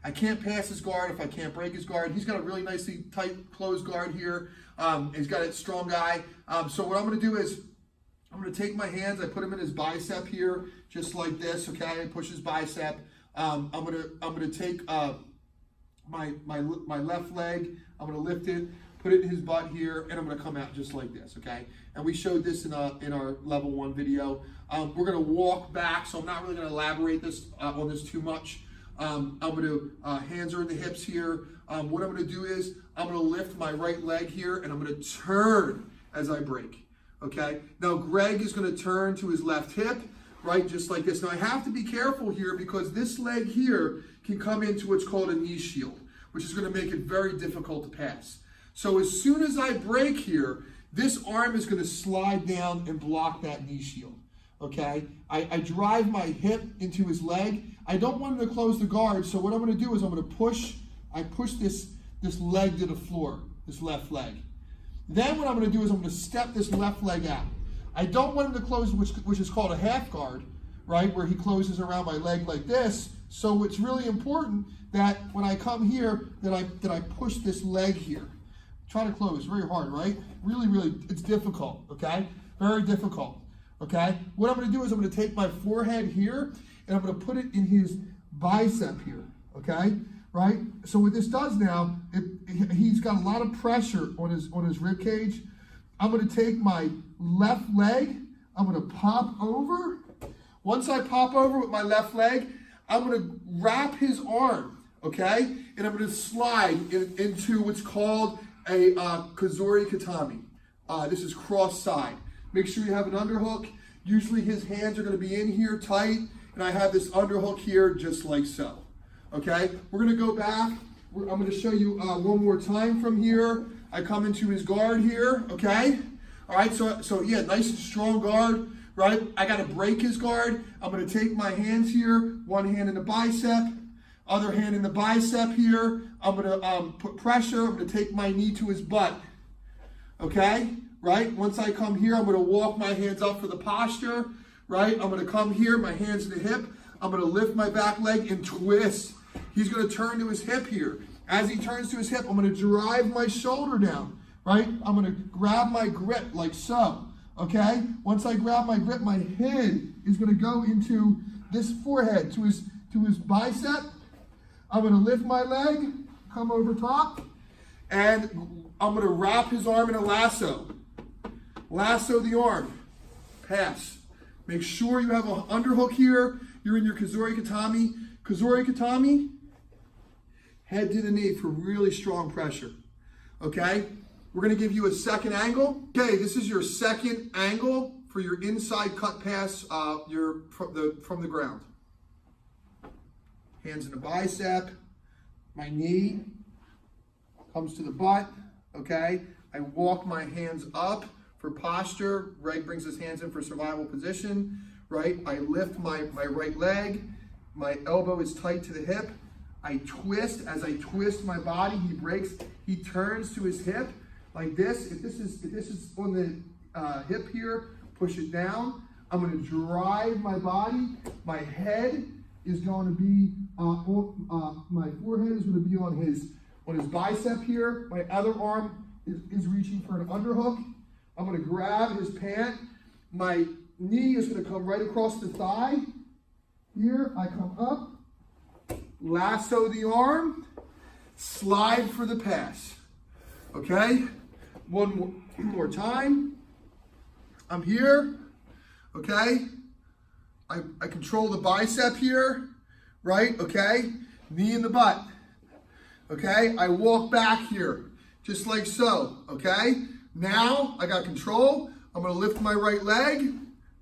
I can't pass his guard if I can't break his guard. He's got a really nicely tight closed guard here. He's got a strong guy. So what I'm going to do is I'm going to take my hands. I put them in his bicep here, just like this. Okay, I push his bicep. I'm going to take my left leg. I'm going to lift it, put it in his butt here, and I'm going to come out just like this. Okay, and we showed this in our level 1 video. We're going to walk back, so I'm not really going to elaborate on this too much. I'm going to, hands are in the hips here. What I'm going to do is I'm going to lift my right leg here and I'm going to turn as I break. Okay. Now Greg is going to turn to his left hip, right? Just like this. Now I have to be careful here because this leg here can come into what's called a knee shield, which is going to make it very difficult to pass. So as soon as I break here, this arm is going to slide down and block that knee shield. Okay, I drive my hip into his leg. I don't want him to close the guard, so what I'm going to do is I'm going to push this leg to the floor, this left leg. Then what I'm going to do is I'm going to step this left leg out. I don't want him to close, which is called a half guard, right, where he closes around my leg like this. So it's really important that when I come here, that I push this leg here. Try to close very hard, right? Really, really, it's difficult, okay? Very difficult. Okay, what I'm going to do is I'm going to take my forehead here and I'm going to put it in his bicep here. Okay, right? So what this does now, he's got a lot of pressure on his rib cage. I'm going to take my left leg. I'm going to pop over. Once I pop over with my left leg, I'm going to wrap his arm. Okay, and I'm going to slide into what's called a Kazori Katami. This is cross side. Make sure you have an underhook. Usually his hands are going to be in here tight, and I have this underhook here just like so. Okay, we're going to go back. I'm going to show you one more time from here. I come into his guard here, okay? All right, so yeah, nice and strong guard, right? I got to break his guard. I'm going to take my hands here, one hand in the bicep, other hand in the bicep here. I'm going to put pressure. I'm going to take my knee to his butt, okay? Right? Once I come here, I'm going to walk my hands up for the posture, right? I'm going to come here, my hands to the hip. I'm going to lift my back leg and twist. He's going to turn to his hip here. As he turns to his hip, I'm going to drive my shoulder down, right? I'm going to grab my grip like so, okay? Once I grab my grip, my head is going to go into this forehead, to his bicep. I'm going to lift my leg, come over top, and I'm going to wrap his arm in a lasso. Lasso the arm, pass. Make sure you have an underhook here. You're in your Kazori Katami. Kazori Katami, head to the knee for really strong pressure. Okay, we're going to give you a second angle. Okay, this is your second angle for your inside cut pass from the ground. Hands in the bicep, my knee comes to the butt. Okay, I walk my hands up for posture. Greg brings his hands in for survival position, right? I lift my right leg. My elbow is tight to the hip. I twist. As I twist my body, he breaks. He turns to his hip like this. If this is on the hip here, push it down. I'm going to drive my body. My head is going to be my forehead is going to be on his bicep here. My other arm is reaching for an underhook. I'm going to grab his pant. My knee is going to come right across the thigh. Here, I come up, lasso the arm, slide for the pass. Okay? One more time. I'm here. Okay? I control the bicep here. Right? Okay? Knee in the butt. Okay? I walk back here, just like so. Okay? Now, I got control. I'm going to lift my right leg,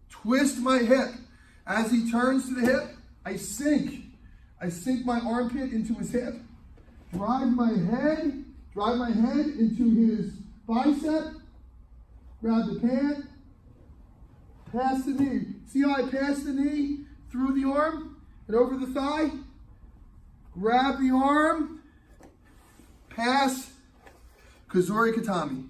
twist my hip. As he turns to the hip, I sink. I sink my armpit into his hip. Drive my head into his bicep. Grab the pant. Pass the knee. See how I pass the knee through the arm and over the thigh? Grab the arm. Pass. Kazori Katami.